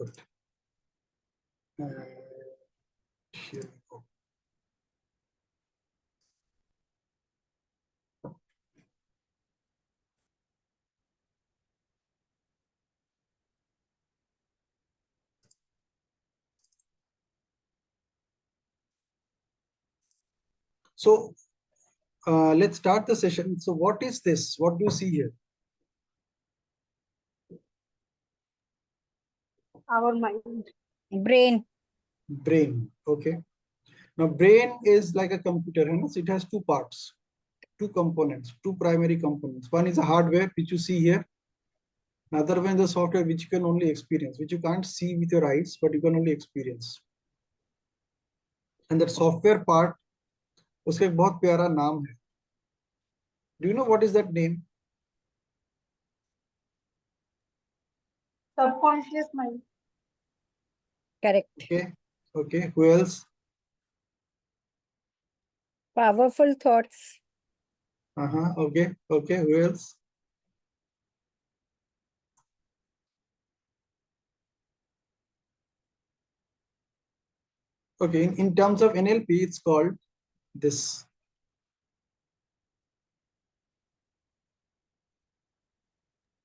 Good. Here we go. So let's start the session. So what is this? What do you see here? Our mind. Brain. Brain. Okay. Now brain is like a computer, and it has two parts, two components, two primary components. One is a hardware, which you see here. Another one is the software, which you can only experience, which you can't see with your eyes, but you can only experience. And that software part, उसका एक बहुत प्यारा नाम है. Do you know what is that name? Subconscious mind. Correct. Okay. Okay. Who else? Powerful thoughts. Okay. Okay. Who else? Okay. In terms of NLP, it's called this.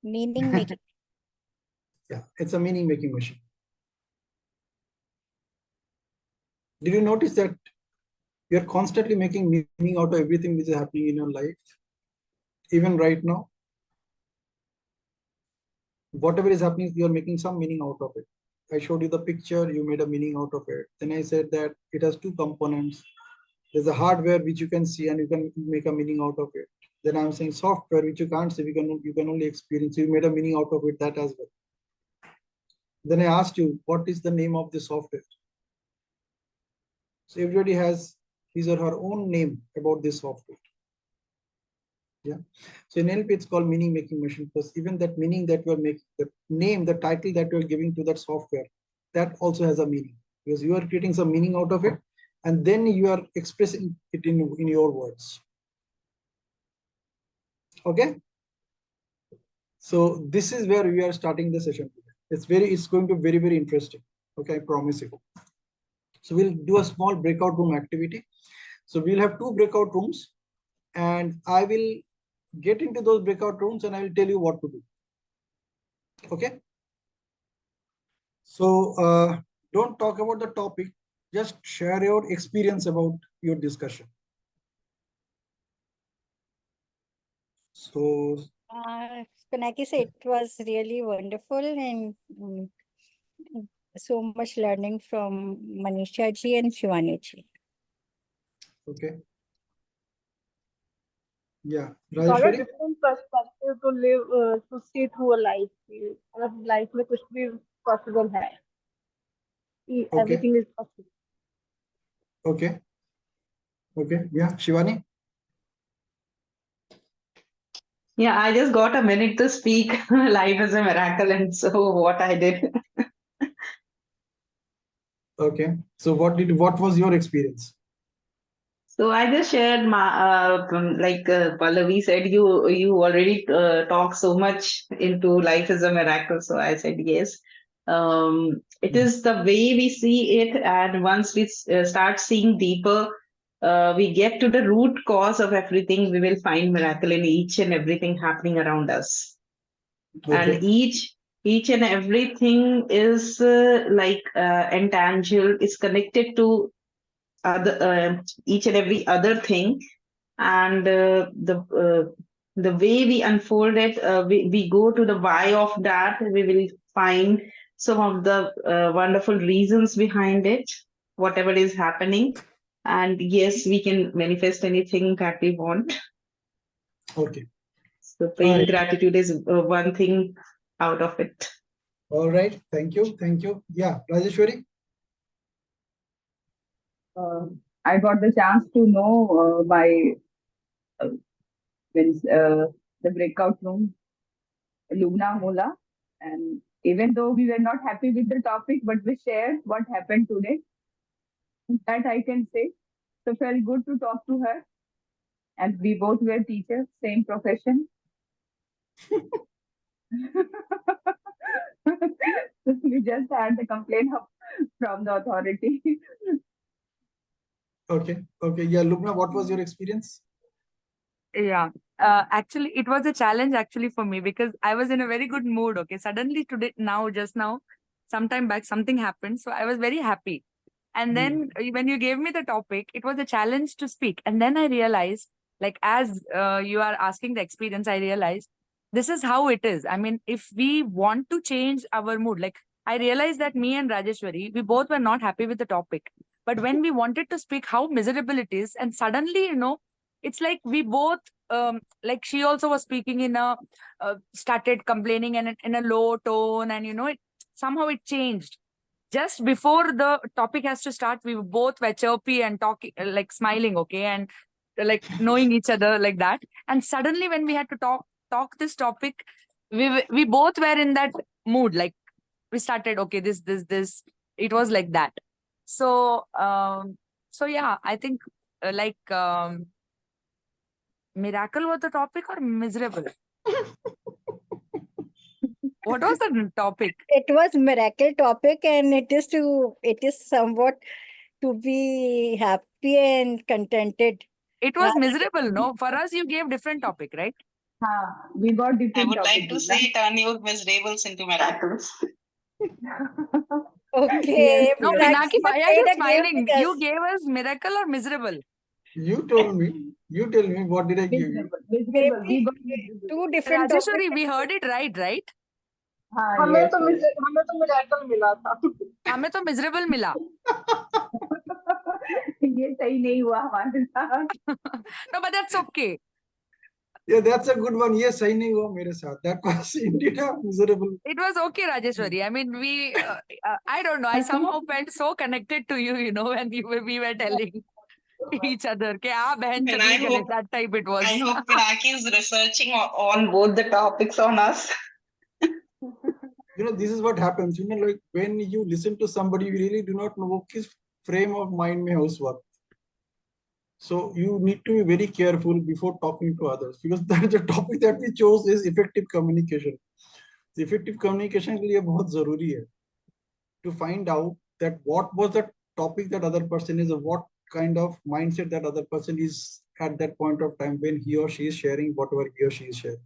Meaning making. Yeah, it's a meaning making machine. Did you notice that you're constantly making meaning out of everything which is happening in your life? Even right now, whatever is happening, you're making some meaning out of it. I showed you the picture, you made a meaning out of it. Then I said that it has two components. There's a hardware which you can see and you can make a meaning out of it. Then I'm saying software which you can't see, you can only experience. You made a meaning out of it, that as well. Then I asked you, what is the name of the software? So everybody has his or her own name about this software. Yeah. So in NLP, it's called meaning making machine, because even that meaning that you're making, the name, the title that you're giving to that software, that also has a meaning, because you are creating some meaning out of it, and then you are expressing it in your words. Okay. So this is where we are starting the session today. It's going to be very, very interesting. Okay, I promise you. So we'll do a small breakout room activity. So we'll have two breakout rooms, and I will get into those breakout rooms and I will tell you what to do. Okay. So don't talk about the topic, just share your experience about your discussion. So Pinaki said it was really wonderful, and so much learning from Manisha ji and Shivani ji. okay. Yeah. Got a Rajeshwari? different perspective to live, to see through a life. मतलब life में कुछ भी possible है. Okay. Everything is possible. Okay. Okay. Yeah. Shivani? Yeah, I just got a minute to speak. Life is a miracle, and so what I did. Okay. So what was your experience? So I just shared my like Pallavi said, you already talk so much into life is a miracle. So I said yes. It is the way we see it, and once we start seeing deeper, we get to the root cause of everything. We will find miracle in each and everything happening around us, Okay. and each and everything is intangible. Is connected to other each and every other thing, and the way we unfold it, we go to the why of that. We will find some of the wonderful reasons behind it, whatever is happening, and yes, we can manifest anything that we want. Okay. So paying Right. gratitude is one thing out of it. All right. Thank you. Thank you. Yeah. Rajeshwari? I got the chance to know by the breakout room, Lubna Mola, and even though we were not happy with the topic, but we shared what happened today. That I can say. So felt good to talk to her, and we both were teachers, same profession. We just had the complaint from the authority. Okay. Okay. Yeah, Lubna, what was your experience? Yeah. Actually, it was a challenge actually for me because I was in a very good mood. Okay. Suddenly today, just now, sometime back, something happened. So I was very happy. And then when you gave me the topic, it was a challenge to speak. And then I realized, like, as you are asking the experience, I realized this is how it is. I mean, if we want to change our mood, like, I realized that me and Rajeshwari, we both were not happy with the topic. But when we wanted to speak, how miserable it is. And suddenly, it's like we both, like, she also was speaking in a, started complaining and in a low tone. And, somehow it changed just before the topic has to start. We both were chirpy and talking, like smiling, okay, and like knowing each other like that. And suddenly, when we had to talk this topic, we both were in that mood. Like we started, okay, this. It was like that. So, yeah, I think miracle was the topic or miserable. What was the topic? It was miracle topic, and it is somewhat to be happy and contented. It was miserable, no? For us, you gave different topic, right? We got different I would like topic, to Lubna. say turn your miserables into miracles. Okay, No, Yes. Pinaki, Pinaki, why are played you a game smiling? with You us. gave us miracle or miserable? You told me. You tell me, what did I give you? Miserable. We Maybe got miserable. two different topics. Rajeshwari, we heard it right? हमें Yes, तो yes. हमें तो miracle मिला था. हमें तो miserable मिला. ये सही नहीं हुआ हमारे साथ. No, but that's okay. Yeah, that's a good one. Yes, sahi nahi hua mere saath. That was indeed a miserable. It was okay, Rajeshwari. I mean, I don't know. I somehow felt so connected to you, when we were telling each other. Ke, behan And I chakri kare. hope That type it was. I hope Pinaki is researching on both the topics on us. This is what happens. Like when you listen to somebody, you really do not know his frame of mind mein hai us waqt. So you need to be very careful before talking to others, because the topic that we chose is effective communication. The effective communication ke liye bahut zaruri hai to find out that what was the topic that other person is, or what kind of mindset that other person is at that point of time when he or she is sharing whatever he or she is sharing.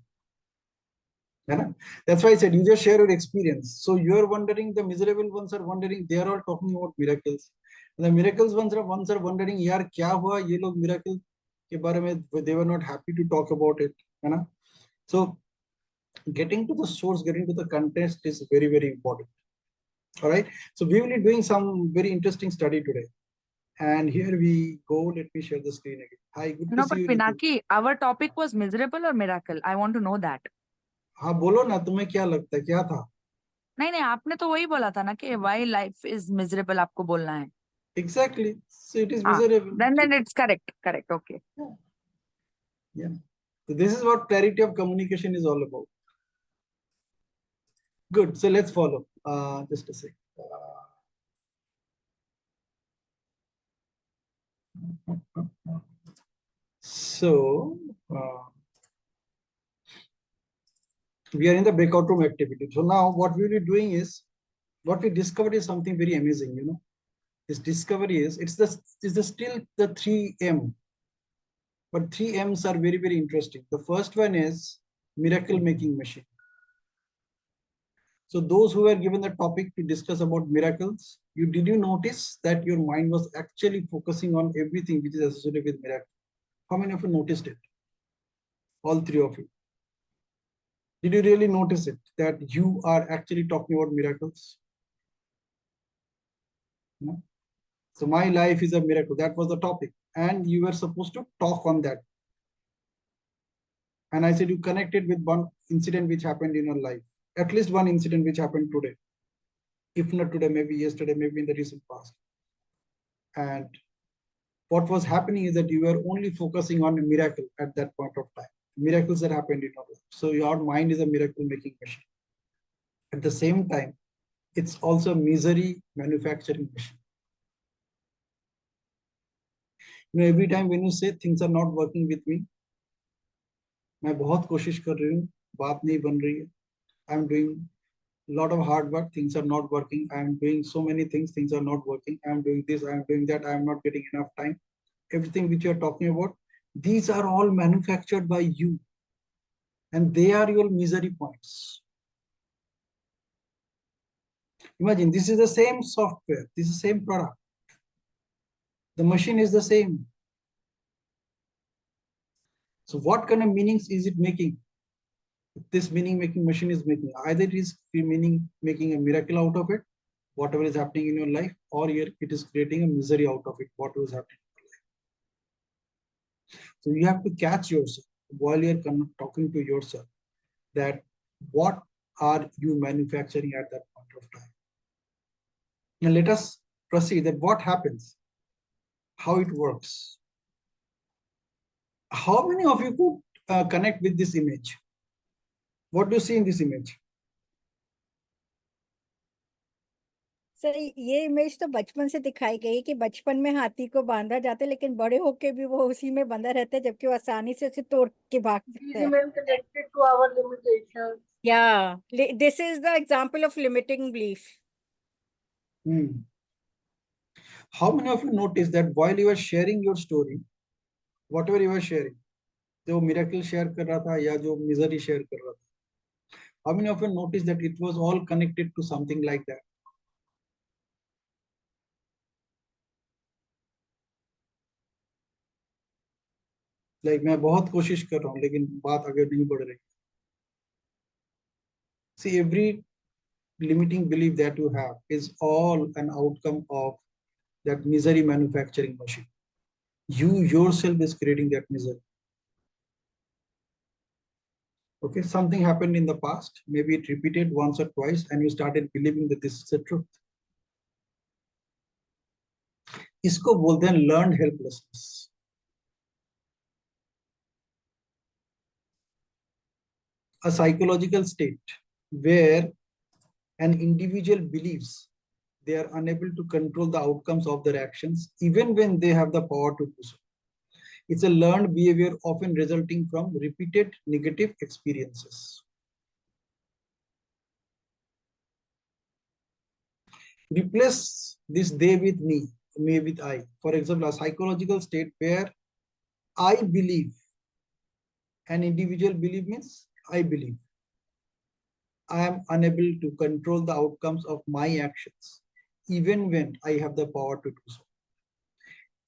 That's why I said you just share your experience. So you're wondering, the miserable ones are wondering, they are all talking about miracles. And the miracles ones are wondering, yaar kya hua, ye log miracle ke bare mein, they were not happy to talk about it. So getting to the source, getting to the context is very, very important. All right. So we will be doing some very interesting study today. And here we go. Let me share the screen again. Hi, good No, to see but you. Pinaki, our topic was miserable or miracle? I want to know that. हाँ बोलो ना, तुम्हें क्या लगता है, क्या था? नहीं, आपने तो वही बोला था ना कि why life is miserable, आपको बोलना है. Exactly. So it is miserable. Then it's correct. Okay. Yeah. So this is what clarity of communication is all about. Good. So let's follow. Just a sec. So we are in the breakout room activity. So now what we will be doing is, what we discovered is something very amazing. This discovery is, it's still the 3M, but 3Ms are very, very interesting. The first one is miracle making machine. So those who were given the topic to discuss about miracles, did you notice that your mind was actually focusing on everything which is associated with miracle? How many of you noticed it? All three of you. Did you really notice it, that you are actually talking about miracles? No? So my life is a miracle. That was the topic. And you were supposed to talk on that. And I said you connected with one incident which happened in your life. At least one incident which happened today. If not today, maybe yesterday, maybe in the recent past. And what was happening is that you were only focusing on a miracle at that point of time. Miracles that happened in your life. So your mind is a miracle making machine. At the same time, it's also a misery manufacturing machine. Every time when you say things are not working with me, मैं बहुत कोशिश कर रही हूँ, बात नहीं बन रही है, I'm doing lot of hard work, things are not working. I am doing so many things, things are not working. I am doing this, I am doing that, I am not getting enough time. Everything which you are talking about, these are all manufactured by you. And they are your misery points. Imagine this is the same software, this is the same product. The machine is the same. So what kind of meanings is it making? This meaning making machine is making, either it is making a miracle out of it, whatever is happening in your life, or it is creating a misery out of it, whatever is happening in your life. So you have to catch yourself while you're talking to yourself, that what are you manufacturing at that point of time. Now let us proceed that what happens, how it works. How many of you could connect with this image? What do you see in this image? Sir ये image तो बचपन से दिखाई गई कि बचपन में हाथी को बांधा जाता है, लेकिन बड़े होके भी वो उसी में बंधा रहता है, जबकि वो आसानी से उसे तोड़ के भाग We सकते हैं. remain connected to our limitations. Yeah, this is the example of limiting belief. How many of you noticed that while you are sharing your story, whatever you are sharing, जो miracle share कर रहा था या जो misery share कर रहा था, how many of you noticed that it was all connected to something like that? Like मैं बहुत कोशिश कर रहा हूँ लेकिन बात आगे नहीं बढ़ रही. See, every limiting belief that you have is all an outcome of that misery manufacturing machine. You yourself is creating that misery. Okay, something happened in the past, maybe it repeated once or twice, and you started believing that this is the truth. इसको बोलते हैं learned helplessness. A psychological state where an individual believes they are unable to control the outcomes of their actions, even when they have the power to do so. It's a learned behavior often resulting from repeated negative experiences. Replace this they with me with I. For example, a psychological state where I believe, an individual belief means I believe I am unable to control the outcomes of my actions, even when I have the power to do so.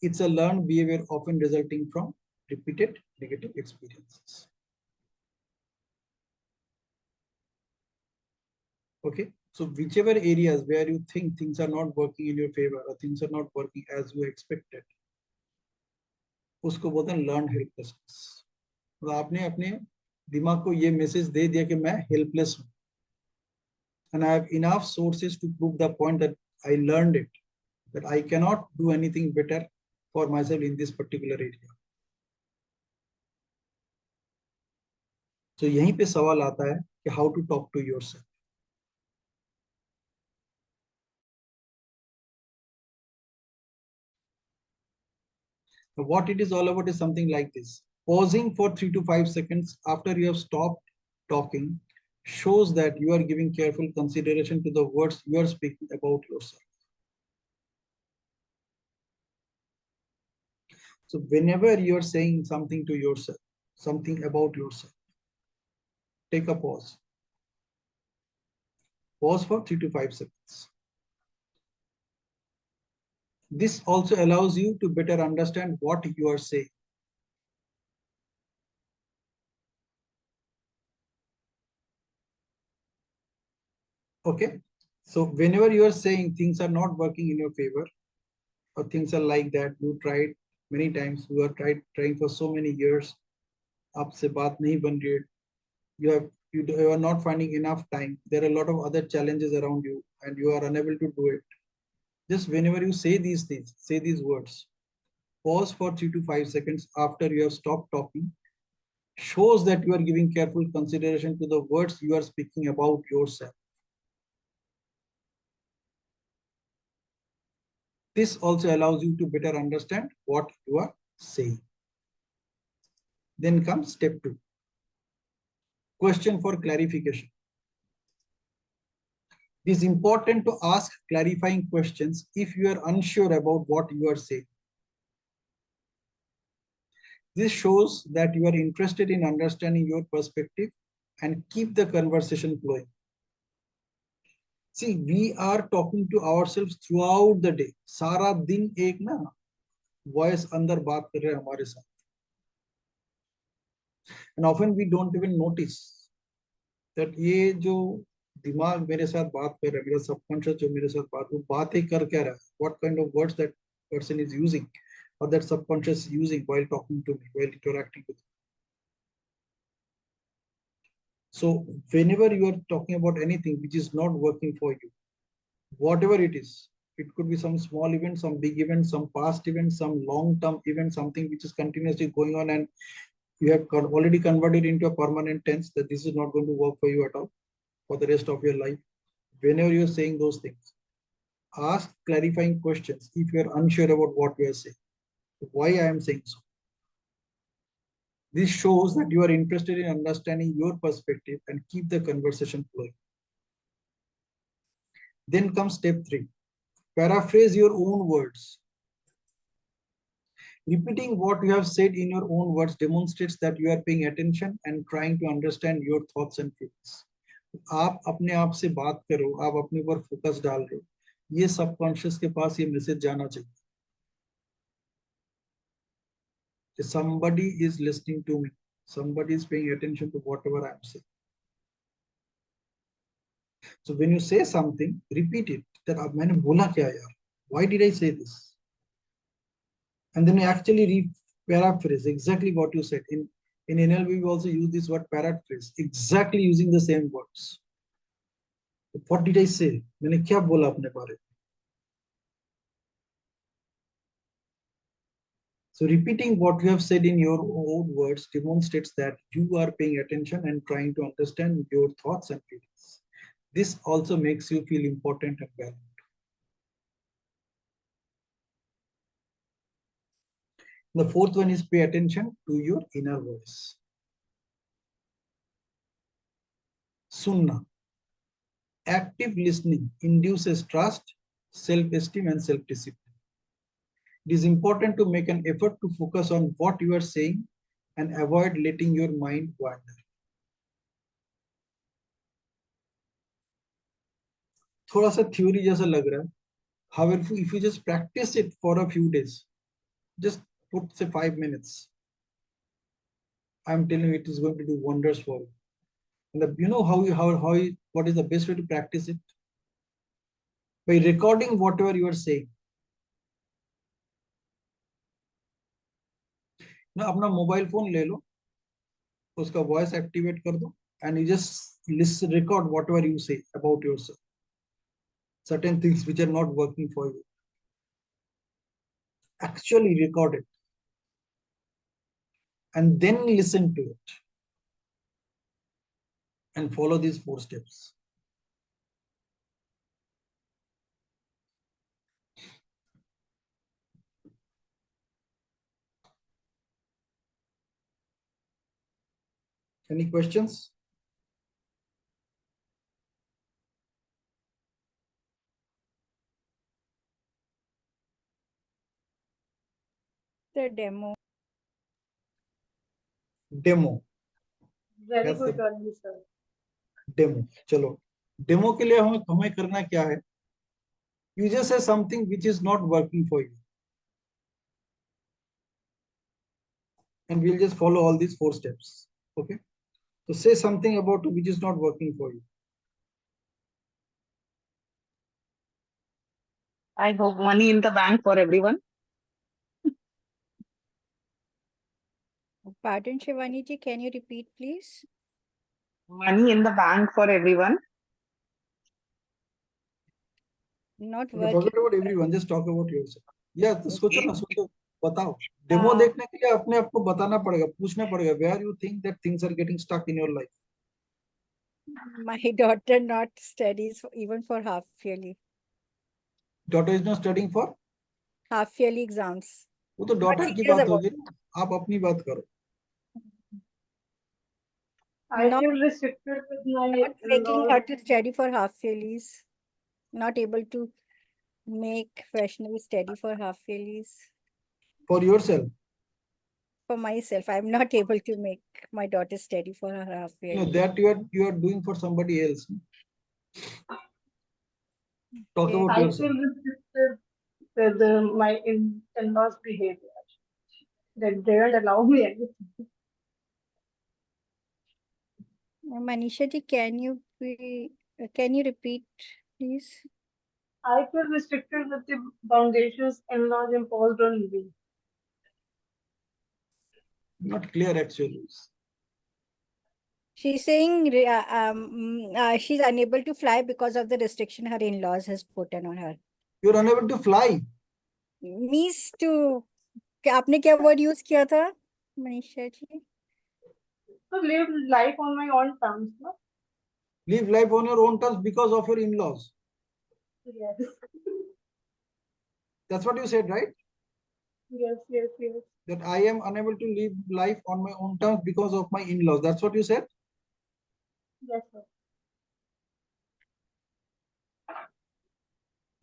It's a learned behavior often resulting from repeated negative experiences. Okay, so whichever areas where you think things are not working in your favor or things are not working as you expected, उसको बोलते हैं learned helplessness. तो आपने अपने दिमाग को ये message दे दिया कि मैं helpless हूँ. And I have enough sources to prove the point that I learned it, that I cannot do anything better for myself in this particular area. So यहीं पे सवाल आता है कि how to talk to yourself. What it is all about is something like this. Pausing for 3 to 5 seconds after you have stopped talking shows that you are giving careful consideration to the words you are speaking about yourself. So whenever you are saying something to yourself, something about yourself, take a pause. Pause for 3 to 5 seconds. This also allows you to better understand what you are saying. Okay, so whenever you are saying things are not working in your favor, or things are like that, you tried many times, you are trying for so many years, आपसे बात नहीं बन रही है, you are not finding enough time, there are a lot of other challenges around you and you are unable to do it. Just whenever you say these things, say these words, pause for 3 to 5 seconds after you have stopped talking, shows that you are giving careful consideration to the words you are speaking about yourself. This also allows you to better understand what you are saying. Then comes step 2. Question for clarification. It is important to ask clarifying questions if you are unsure about what you are saying. This shows that you are interested in understanding your perspective and keep the conversation flowing. See, we are talking to ourselves throughout the day. सारा दिन एक ना voice अंदर बात कर रहे हैं हमारे साथ. And often we don't even notice that ये जो दिमाग मेरे साथ बात कर रहा है, मेरा सबकॉन्शियस जो मेरे साथ बात ही कर क्या रहा है, what kind of words that person is using or that subconscious is using while talking to me, while interacting with me. So whenever you are talking about anything which is not working for you, whatever it is, it could be some small event, some big event, some past event, some long-term event, something which is continuously going on and you have already converted into a permanent tense that this is not going to work for you at all for the rest of your life. Whenever you're saying those things, ask clarifying questions if you're unsure about what you are saying. Why I am saying so. This shows that you are interested in understanding your perspective and keep the conversation flowing. Then comes step 3. Paraphrase your own words. Repeating what you have said in your own words demonstrates that you are paying attention and trying to understand your thoughts and feelings. आप अपने आप से बात करो, आप अपने ऊपर focus डाल रहे हो, ये सबकॉन्शियस के पास ये मैसेज जाना चाहिए. Somebody is listening to me. Somebody is paying attention to whatever I am saying. So when you say something, repeat it. That मैंने बोला क्या यार? Why did I say this? And then you actually paraphrase exactly what you said. In NLP, we also use this word paraphrase, exactly using the same words. What did I say? मैंने क्या बोला अपने बारे में? So repeating what you have said in your own words demonstrates that you are paying attention and trying to understand your thoughts and feelings. This also makes you feel important and valued. The fourth one is pay attention to your inner voice. Sunna. Active listening induces trust, self-esteem, and self-discipline. It is important to make an effort to focus on what you are saying and avoid letting your mind wander. थोड़ा सा theory जैसा लग रहा है. However, if you just practice it for a few days, just put say 5 minutes, I'm telling you it is going to do wonders for you. And you know what is the best way to practice it? By recording whatever you are saying. ना अपना mobile phone ले लो, उसका voice activate कर दो, and you just record whatever you say about yourself. Certain things which are not working for you. Actually record it. And then listen to it. And follow these 4 steps. Any questions? The demo. Demo. Very Yes, good sir. only, sir. Demo. चलो. Demo के लिए हमें करना क्या है? You just say something which is not working for you. And we'll just follow all these 4 steps. Okay. So say something about which is not working for you. I hope money in the bank for everyone. Pardon, Shivani ji, can you repeat, please? Money in the bank for everyone. Not Forget working. about everyone. Just talk about yourself. Yeah, तो सोचो ना, सोचो, बताओ. Demo हाँ. देखने के लिए अपने आप को बताना पड़ेगा, पूछना पड़ेगा. Where you think that things are getting stuck in your life? My daughter not studies even for half yearly. Daughter is not studying for? Half yearly exams. वो तो Not daughter की serious बात about होगी ना. आप अपनी बात करो. I Not, feel restricted with my not making in-laws. her to study for half yearlies. Not able to make freshness steady for half yearlies. For yourself. For myself, I'm not able to make my daughter steady for her half No, yearly. that you are doing for somebody else. Talk Okay. about I yourself. feel restricted with my in-laws' behavior. That they don't allow me anything. Manisha ji, can you repeat, please? I feel restricted with the foundations in-laws imposed on me. Not clear actually. She's saying she's unable to fly because of the restriction her in-laws has put on her. You're unable to fly. Means to आपने क्या word use किया था Manisha ji? To live life on my own terms, no? Live life on your own terms because of your in-laws. Yes. That's what you said, right? Yes. That I am unable to live life on my own terms because of my in-laws. That's what you said? Yes, sir.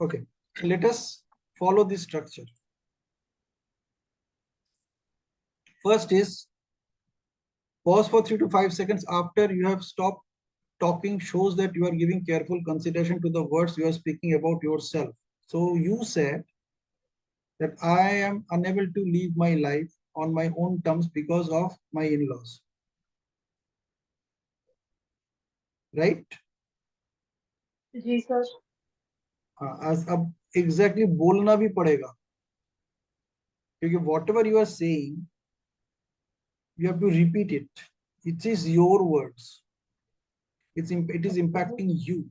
Okay. Let us follow this structure. First is pause for 3 to 5 seconds after you have stopped talking shows that you are giving careful consideration to the words you are speaking about yourself. So you said that I am unable to live my life on my own terms because of my in-laws. Right? जी sir. अब exactly बोलना भी पड़ेगा क्योंकि whatever you are saying you have to repeat it. It is your words. It is impacting you.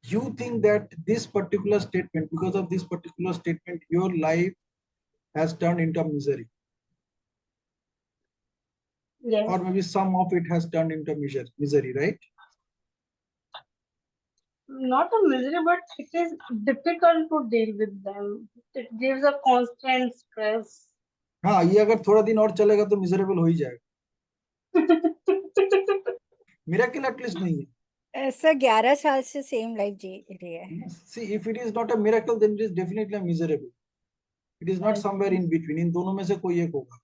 You think that this particular statement, because of this particular statement, your life has turned into misery. Yes. Or maybe some of it has turned into misery, right? Not a misery, but it is difficult to deal with them. It gives a constant stress. हाँ, ये अगर थोड़ा दिन और चलेगा तो miserable हो ही जाएगा. मिरेकल एटलीस्ट नहीं है. सर 11 साल से सेम लाइफ जी रही है. See, if it is not a miracle, then it is definitely a miserable. It is not somewhere in between. इन दोनों में से कोई एक होगा.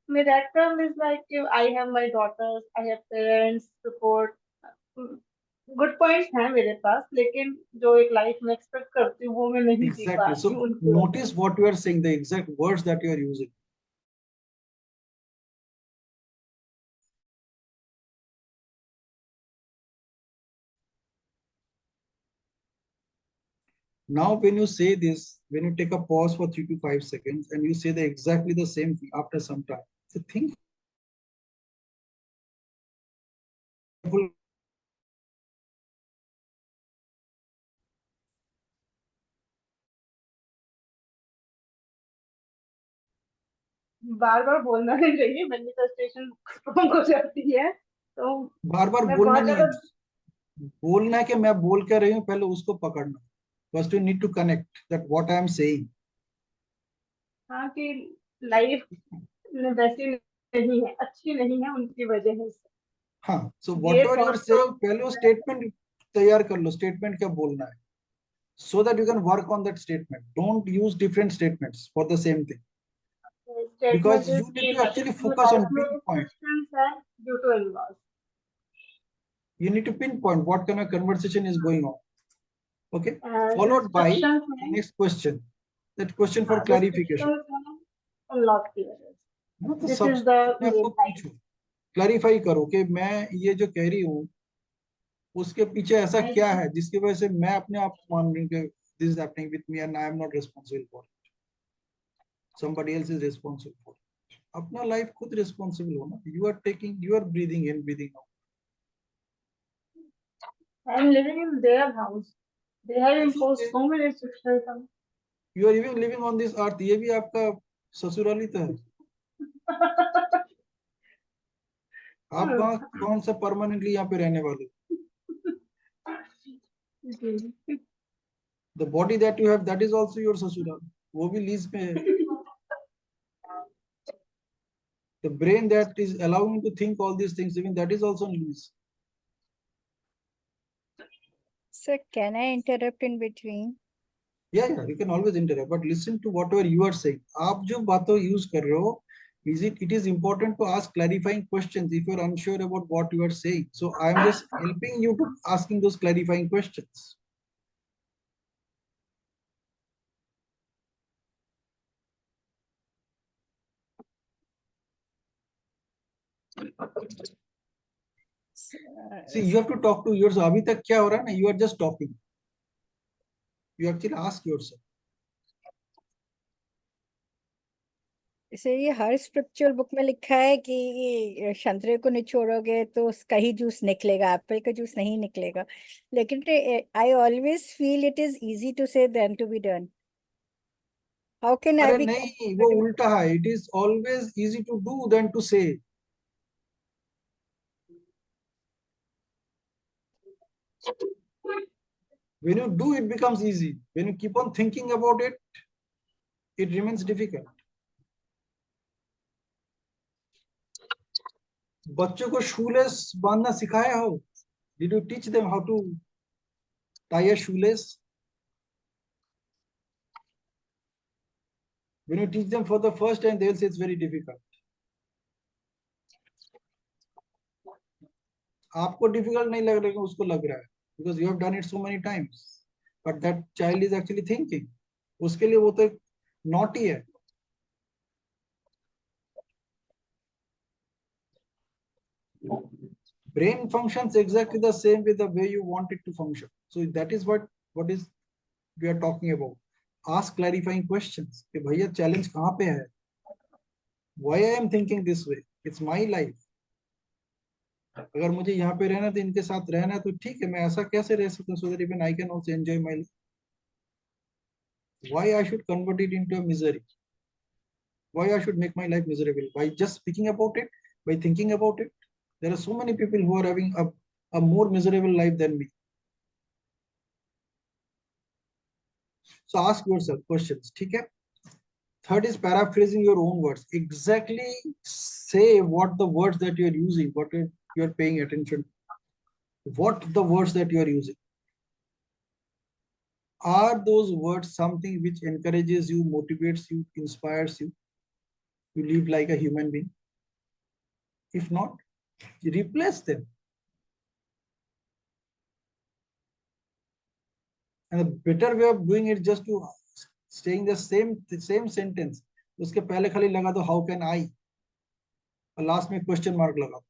Miracle is like I have my daughters, I have parents, support. Good points हैं मेरे पास, लेकिन जो एक लाइफ में एक्सपेक्ट करती हूँ वो मैं नहीं जी पा Exactly. रही So हूँ उनकी वजह notice what you are saying, the exact words that you are using. Now, when you say this, when you take a pause for 3 to 5 seconds and you say exactly the same thing after some time, so think. बार बार बोलना नहीं चाहिए, manifestation strong हो जाती है, तो बार बार मैं बोलना बहुत नहीं ज्यादा है. बोलना है कि मैं बोल क्या रही हूँ, पहले उसको पकड़ना. First you need to connect that what I am saying. हाँ कि लाइफ वैसी नहीं है, अच्छी नहीं है उनकी वजह से. हाँ, so ये whatever you are thought saying, पहले वो statement तैयार कर लो, statement क्या बोलना है, so that you can work on that statement. Don't use different statements for the same thing. Because you need to actually focus on pinpoint. due to in-laws. You need to pinpoint what kind of conversation is going on. Okay. And Followed by restrictions the next question. That question for clarification. unlock clearance. हाँ, तो This सब is the मैं आपको पूछूं, clarify करो कि मैं ये जो कह रही हूँ उसके पीछे ऐसा क्या है जिसकी वजह से मैं अपने आप को मान रही हूँ कि this is happening with me and I am not responsible for it. Somebody else is responsible for it. अपना लाइफ खुद रिस्पॉन्सिबल हो ना. You are breathing in, breathing out. I am living in their house. They have imposed so many restrictions on me. You are even living on this earth. ये भी आपका ससुराल ही तो है. आप वहाँ कौन सा परमानेंटली यहाँ पे रहने वाले. The body that you have, that is also your ससुराल. वो भी लीज पे है. The brain that is allowing you to think all these things, even that is also lease. So can I interrupt in between? Yeah, you can always interrupt, but listen to whatever you are saying. आप जो बातों use कर रहे हो, it is important to ask clarifying questions if you are unsure about what you are saying. So I am just helping you to asking those clarifying questions. See, you have to talk to yourself. अभी तक क्या हो रहा है ना? You are just talking. You actually ask yourself. इसे ये हर spiritual book में लिखा है कि संतरे को निचोड़ोगे तो उसका ही जूस निकलेगा, एप्पल का जूस नहीं निकलेगा. लेकिन I always feel it is easy to say then to be done. How can I अरे बी नहीं, वो उल्टा है. It is always easy to do than to say. When you do, it becomes easy. When you keep on thinking about it, it remains difficult. बच्चों को shoelace बांधना सिखाया हो? Did you teach them how to tie a shoelace? When you teach them for the first time, they will say it's very difficult. आपको difficult नहीं लग रहा है, उसको लग रहा है, because you have done it so many times. But that child is actually thinking. उसके लिए वो तो एक naughty है. Brain functions exactly the same way the way you want it to function. So that is what is we are talking about. Ask clarifying questions. कि भैया challenge कहाँ पे है? Why I am thinking this way? It's my life. अगर मुझे यहाँ पे रहना तो इनके साथ रहना है तो ठीक है, मैं ऐसा कैसे रह सकता हूँ so that even I can also enjoy my life. Why I should convert it into a misery? Why I should make my life miserable? By just speaking about it, by thinking about it. There are so many people who are having a more miserable life than me. So ask yourself questions. ठीक है? Third is paraphrasing your own words. Exactly say what the words that you are using, what you are paying attention to. What the words that you are using. Are those words something which encourages you, motivates you, inspires you to live like a human being? If not, replace them. And the better way of doing it just to saying the same sentence. उसके पहले खाली लगा दो how can I? और last में question mark लगा.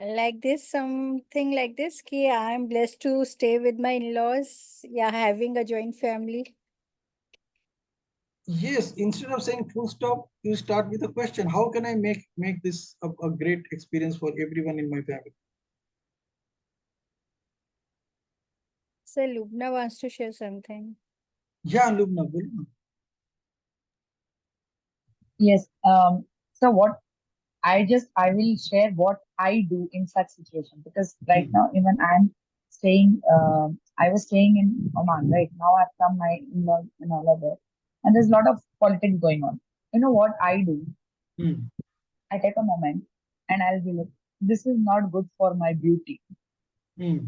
like this, something like this कि I am blessed to stay with my in-laws, yeah, having a joint family. Yes, instead of saying full stop, you start with a question. How can I make this a great experience for everyone in my family? So Lubna wants to share something. Yeah, Lubna, बोलो ना. Yes. So what I will share what I do in such situation, because right now even I'm staying. I was staying in Oman. Right now I've come my in-laws and all of that, and there's a lot of politics going on. You know what I do? I take a moment and I'll be like, this is not good for my beauty.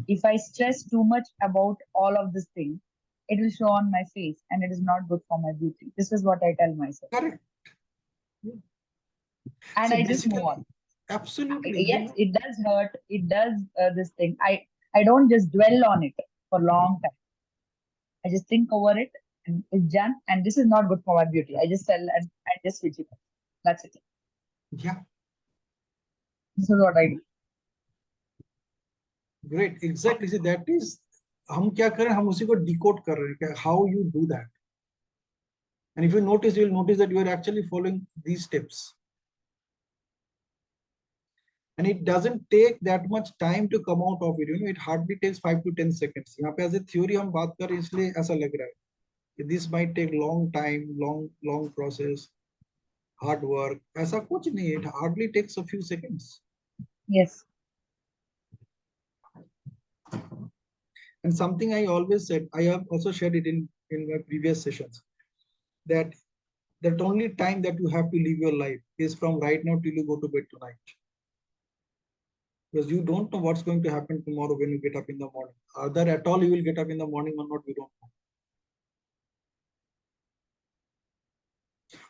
If I stress too much about all of this thing, it will show on my face and it is not good for my beauty. This is what I tell myself. Correct. And See, I just move on. Absolutely. Yes, it does hurt. It does this thing. I don't just dwell on it for a long time. I just think over it and it's done. And this is not good for my beauty. I just tell and I just switch it. That's it. Yeah. This is what I do. Great. Exactly. See, that is, हम क्या करें, हम उसी को decode कर रहे हैं. How you do that. And if you notice, you will notice that you are actually following these steps. And it doesn't take that much time to come out of it. You know, it hardly takes 5 to 10 seconds. यहाँ पे as a theory हम बात कर रहे हैं, इसलिए ऐसा लग रहा है. This might take long time, long process, hard work. ऐसा कुछ नहीं है. It hardly takes a few seconds. Yes. And something I always said, I have also shared it in my previous sessions, that only time that you have to live your life is from right now till you go to bed tonight. because you don't know what's going to happen tomorrow when you get up in the morning. Either at all you will get up in the morning or not, we don't know.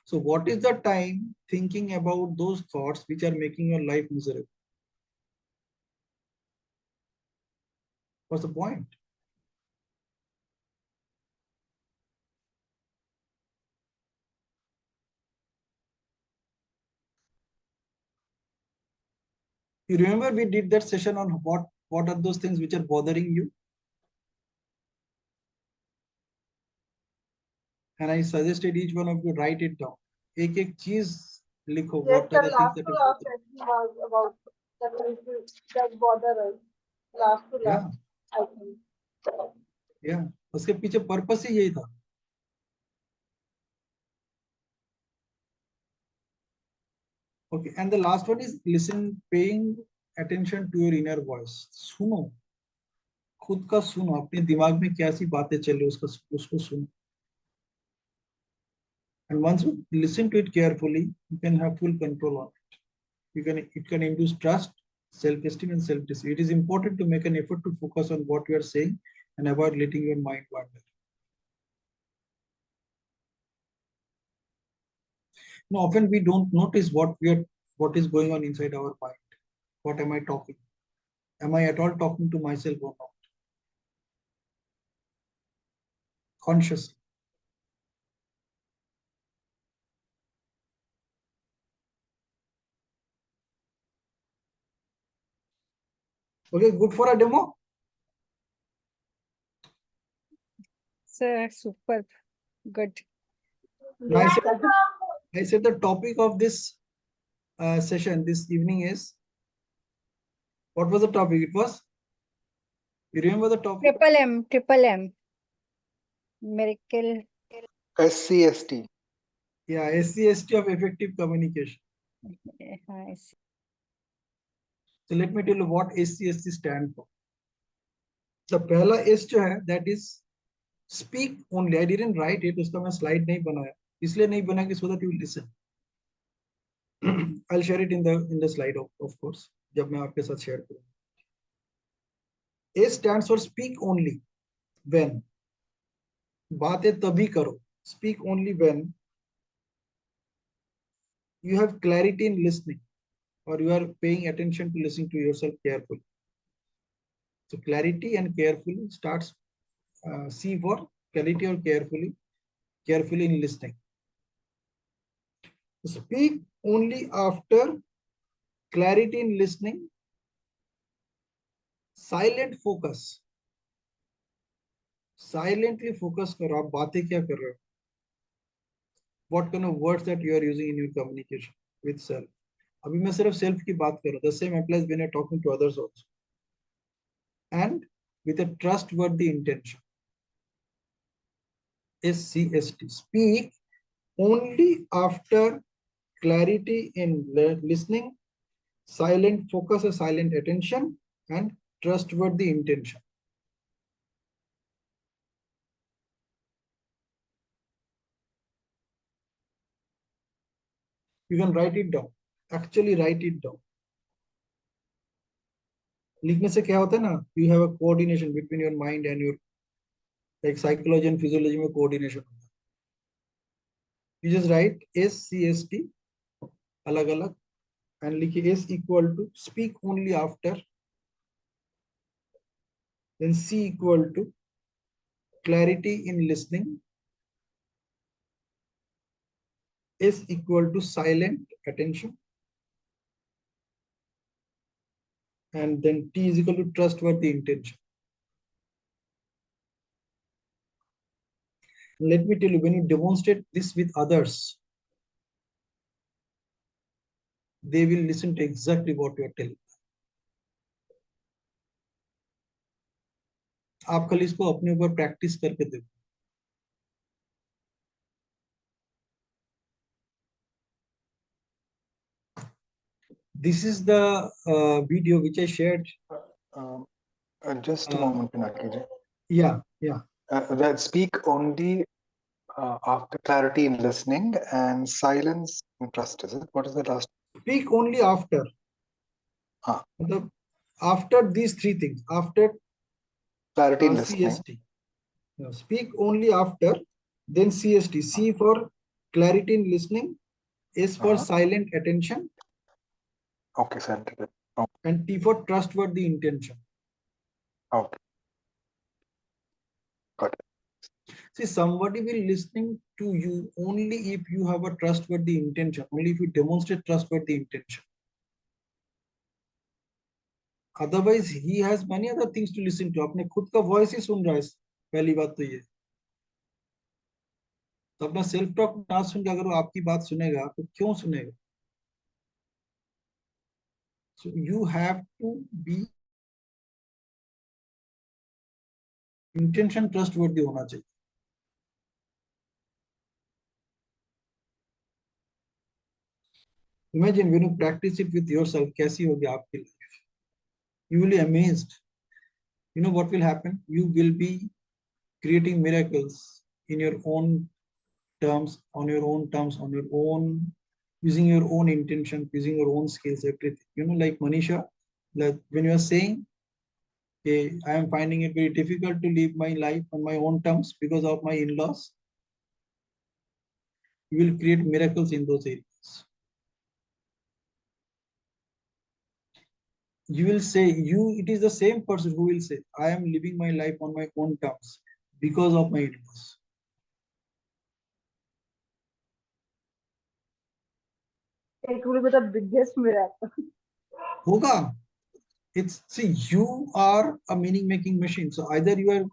So what is the time thinking about those thoughts which are making your life miserable? What's the point? You remember we did that session on what are those things which are bothering you? And I suggested each one of you write it down. एक चीज लिखो. Yes, What are the things last that to are last bothering session was about the things that bother us. Last to you? Yeah, last, I think. yeah. उसके पीछे purpose ही यही था. Okay, and the last one is listen, paying attention to your inner voice. सुनो, खुद का सुनो, अपने दिमाग में क्या सी बातें चल रही है उसको सुनो. And once you listen to it carefully, you can have full control on it. It can induce trust, self-esteem, and self-discipline. It is important to make an effort to focus on what you are saying and avoid letting your mind wander. Now, often we don't notice what is going on inside our mind. What am I talking? Am I at all talking to myself or not? Consciously. Okay, good for a demo. Sir, super good. Now, I said the topic of this session this evening is, what was the topic? It was, you remember the topic? Triple M. Miracle. S.C.S.T. Yeah, S.C.S.T of effective communication. I see. So let me tell you what S.C.S.T stand for. The पहला S जो है, that is speak only. I didn't write it. उसका मैं slide नहीं बनाया. इसलिए नहीं बनाया so that you will listen. I'll share it in the slide of course. जब मैं आपके साथ share करूँ. S stands for speak only. When? बातें तभी करो. Speak only when you have clarity in listening, or you are paying attention to listening to yourself carefully. So clarity and carefully starts C for clarity or carefully in listening. Speak only after clarity in listening. Silent focus. Silently focus करो आप बातें क्या कर रहे हो. What kind of words that you are using in your communication with self. अभी मैं सिर्फ self की बात कर रहा हूँ. The same applies when you're talking to others also. And with a trustworthy intention. S.C.S.T. Speak only after clarity in listening, silent focus or silent attention, and trustworthy intention. You can write it down. Actually write it down. लिखने से क्या होता है ना, you have a coordination between your mind and your, like psychology and physiology में coordination होता है. You just write S.C.S.T अलग अलग and लिखिए S equal to speak only after, then C equal to clarity in listening, S equal to silent attention, and then T is equal to trustworthy intention. Let me tell you, when you demonstrate this with others, they will listen to exactly what you are telling. आप कल इसको अपने ऊपर practice करके देखो. This is the video which I shared. Just a moment, Pinaki ji. Yeah. That speak only after clarity in listening and silence in trust, is it? What is the last? Speak only after. हाँ. मतलब after these three things, after Clarity in listening. CST. Now, speak only after, then CST. C for clarity in listening, S for silent attention, Okay, sir. Okay. and T for trustworthy intention. Okay. Got it. See, somebody will listening to you only if you have a trustworthy intention, only if you demonstrate trustworthy intention. Otherwise, he has many other things to listen to. अपने खुद का voice ही सुन रहा है, पहली बात तो ये. तो अपना सेल्फ टॉक ना सुन के अगर वो आपकी बात सुनेगा तो क्यों सुनेगा? So you have to be intention trustworthy होना चाहिए. Imagine when you practice it with yourself, कैसी होगी आपकी life? You will be amazed. You know what will happen? You will be creating miracles in your own terms, on your own terms, on your own, using your own intention, using your own skills, everything. You know, like Manisha, like when you are saying, okay, I am finding it very difficult to live my life on my own terms because of my in-laws. You will create miracles in those areas. You will say, it is the same person who will say, I am living my life on my own terms because of my in-laws. It will be the biggest miracle. Hoga. It's, see, you are a meaning making machine. So either you are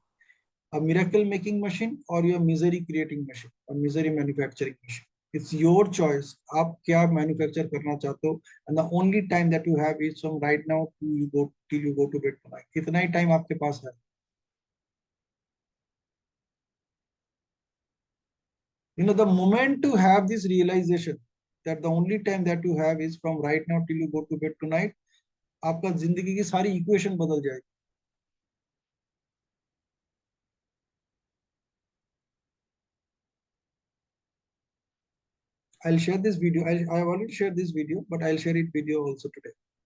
a miracle making machine or you are misery creating machine or misery manufacturing machine. It's your choice. आप क्या manufacture करना चाहते हो? And the only time that you have is from right now till you go to bed tonight. कितना ही time आपके पास है? You know, the moment to have this realization that the only time that you have is from right now till you go to bed tonight, आपका जिंदगी की सारी equation बदल जाएगी. I'll share this video. I have already shared this video, but I'll share it video also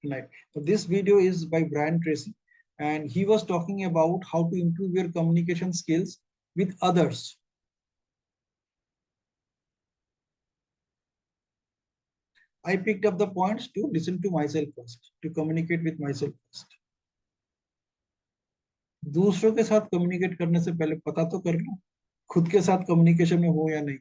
tonight. So this video is by Brian Tracy, and he was talking about how to improve your communication skills with others. I picked up the points to listen to myself first, to communicate with myself first. दूसरों के साथ communicate करने से पहले पता तो कर लो खुद के साथ communication में हो या नहीं.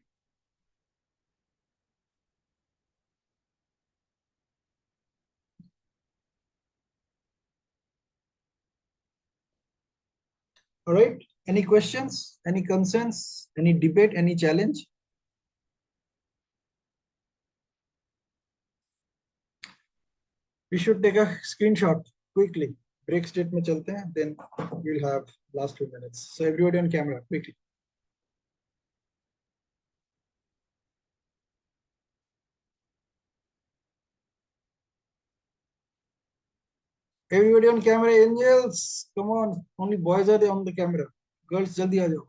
All right. Any questions? Any concerns? Any debate? Any challenge? We should take a screenshot quickly. Break state में चलते हैं. Then we'll have last 2 minutes. So everybody on camera quickly. Everybody on camera, angels, come on. Only boys are there on the camera. Girls, jaldi aa jao.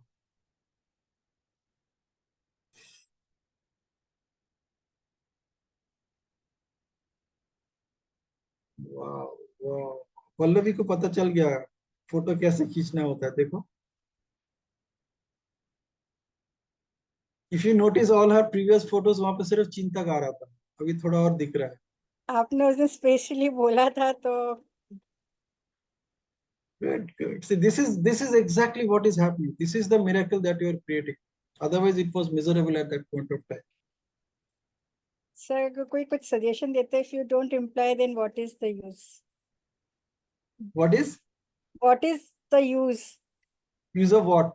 Wow, wow. Pallavi को पता चल गया photo कैसे खींचना होता है. देखो. If you notice all her previous photos, वहां पे सिर्फ चिंतक आ रहा था. अभी थोड़ा और दिख रहा है. आपने उस दिन स्पेशली बोला था तो. Good, good. See, this is exactly what is happening. This is the miracle that you are creating. Otherwise, it was miserable at that point of time. Sir कोई कुछ सजेशन देते हैं. If you don't imply, then what is the use? What is? What is the use? Use of what?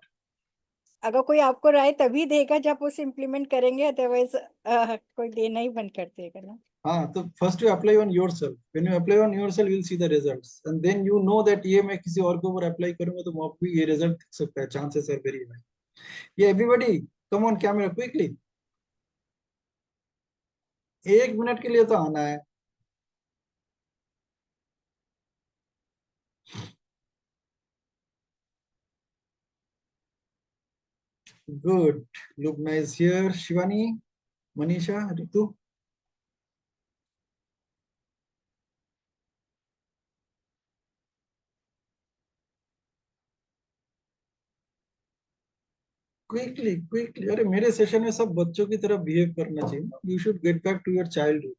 अगर कोई आपको राय तभी देगा जब उसे इम्प्लीमेंट करेंगे. अदरवाइज कोई देना ही बंद कर देगा ना. हाँ, तो first you apply on yourself. When you apply on yourself, you'll see the results, and then you know that ये मैं किसी और के ऊपर apply करूँगा तो वहाँ भी ये result दिख सकता है. Chances are very high. Yeah, everybody, come on camera quickly. 1 minute के लिए तो आना है. Good. Lubna is here. Shivani, Manisha, Ritu. Quickly अरे मेरे सेशन में सब बच्चों की तरह बिहेव करना चाहिए. You should get back to your childhood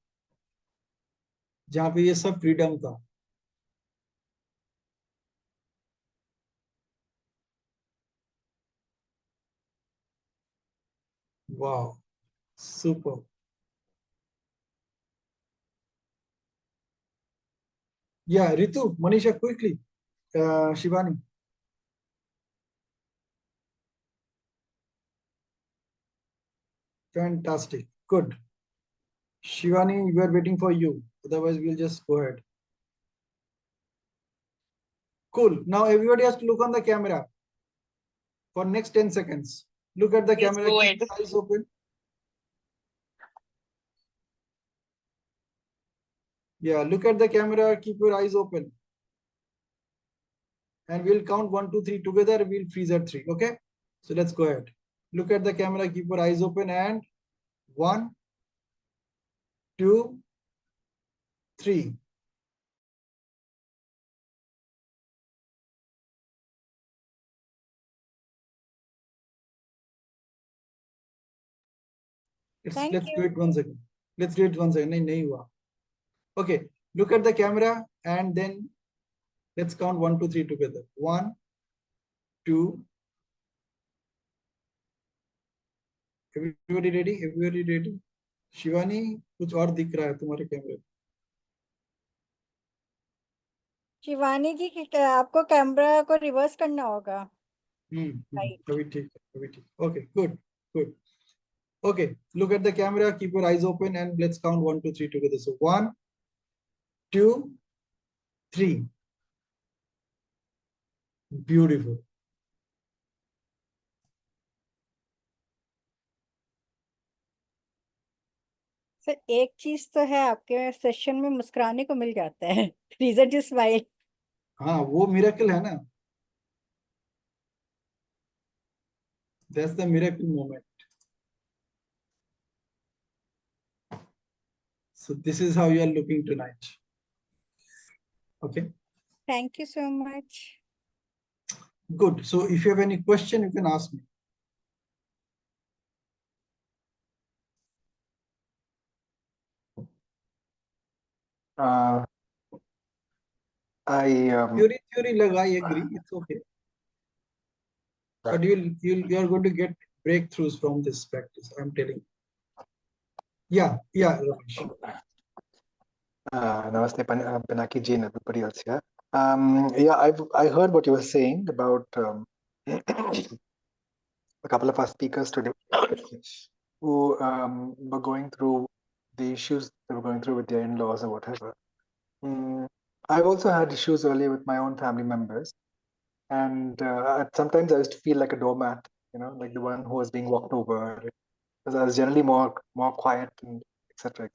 जहाँ पे ये सब फ्रीडम था. वाह, सुपर. या Ritu, Manisha, quickly. Shivani. Fantastic. Good. Shivani, we are waiting for you. Otherwise, we'll just go ahead. Cool. Now everybody has to look on the camera for next 10 seconds. Look at the Yes, camera. go Keep ahead. your eyes open. Yeah, look at the camera. Keep your eyes open. And we'll count 1, 2, 3 together. We'll freeze at 3. Okay. So let's go ahead. Look at the camera. Keep your eyes open. And 1, 2, 3. Thank Let's you. do it once again. Let's do it once again. नहीं हुआ. Okay. Look at the camera and then let's count 1, 2, 3 together. 1, 2. Everybody ready? Everybody ready? Shivani, कुछ और दिख रहा है तुम्हारे कैमरे. शिवानी जी आपको कैमरा को रिवर्स करना होगा. अभी ठीक है, अभी ठीक. Okay, good, good. Okay, look at the camera, keep your eyes open and let's count 1, 2, 3 together. So 1, 2, 3. Beautiful. Sir एक चीज तो है, आपके सेशन में मुस्कुराने को मिल जाता है. Reason to smile. हाँ, वो मिरेकल है ना. That's the miracle moment. So this is how you are looking tonight. Okay. Thank you so much. Good. So if you have any question, you can ask me. Theory lag, I agree. It's okay. But you are going to get breakthroughs from this practice. I'm telling you. Yeah, Ramesh. Namaste, Pinaki ji, and everybody else here. I heard what you were saying about a couple of our speakers today who were going through the issues they were going through with their in-laws or whatever. I've also had issues earlier with my own family members, and sometimes I used to feel like a doormat, like the one who was being walked over, because I was generally more quiet and etc.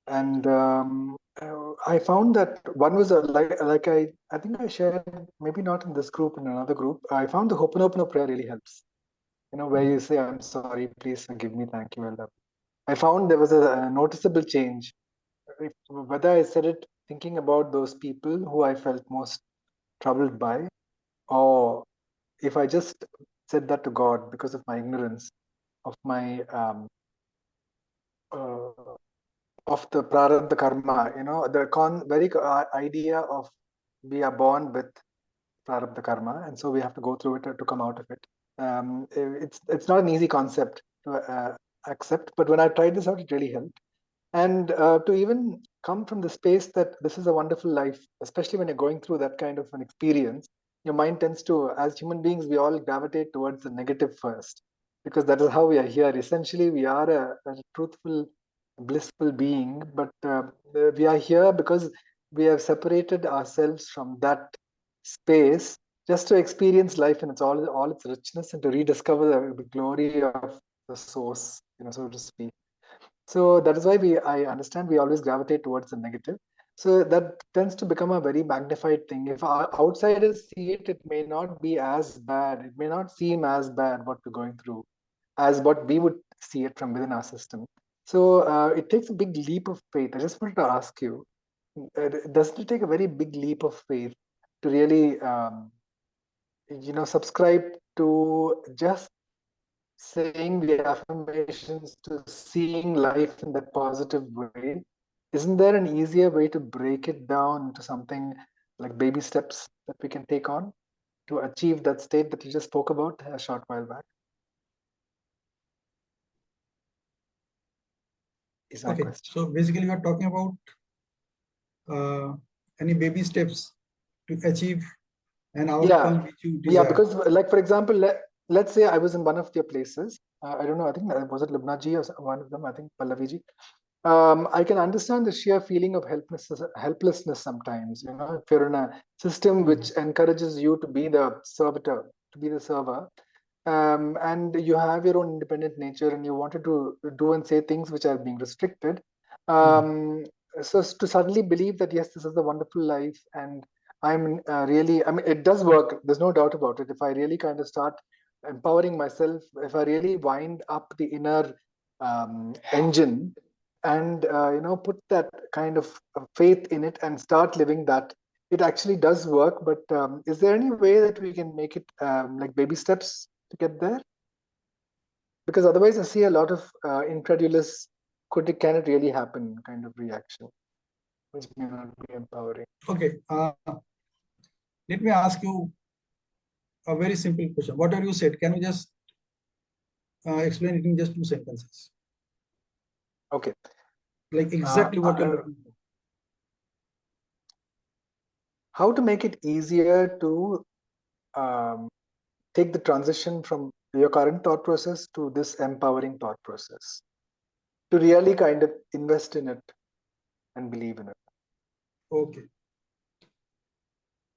And I found that one was like I think I shared, maybe not in this group, in another group. I found the Ho'oponopono prayer really helps. Where you say, "I'm sorry, please forgive me, thank you, I love you." I found there was a noticeable change. Whether I said it thinking about those people who I felt most troubled by, or if I just said that to God because of my ignorance of my of the prarabdha karma, the very idea of we are born with prarabdha karma, and so we have to go through it to come out of it. It's not an easy concept to accept, but when I tried this out, it really helped. And to even come from the space that this is a wonderful life, especially when you're going through that kind of an experience, your mind tends to, as human beings, we all gravitate towards the negative first, because that is how we are here. Essentially, we are a truthful, blissful being, but we are here because we have separated ourselves from that space just to experience life in all its richness and to rediscover the glory of the source, so to speak. So that is why I understand we always gravitate towards the negative. So that tends to become a very magnified thing. If our outsiders see it, it may not be as bad. It may not seem as bad what we're going through as what we would see it from within our system. So it takes a big leap of faith. I just wanted to ask you, doesn't it take a very big leap of faith to really, subscribe to just saying the affirmations to seeing life in that positive way, isn't there an easier way to break it down into something like baby steps that we can take on to achieve that state that you just spoke about a short while back? Is my Okay, question. so basically we are talking about any baby steps to achieve an outcome which you desire. Yeah, because like for example, let's say I was in one of your places. I don't know. I think was it Lubna ji or one of them. I think Pallavi ji. I can understand the sheer feeling of helplessness sometimes. You know, if you're in a system which encourages you to be the servitor, to be the server, and you have your own independent nature, and you wanted to do and say things which are being restricted. So to suddenly believe that yes, this is a wonderful life, and I'm really, I mean, it does work. There's no doubt about it. If I really kind of start empowering myself, if I really wind up the inner engine and put that kind of faith in it and start living that, it actually does work. But is there any way that we can make it like baby steps to get there? Because otherwise I see a lot of incredulous, can it really happen kind of reaction, which may not be empowering. Okay, let me ask you a very simple question. Whatever you said, can you just explain it in just 2 sentences? Okay. Like exactly what you're looking for. How to make it easier to take the transition from your current thought process to this empowering thought process, to really kind of invest in it and believe in it. Okay.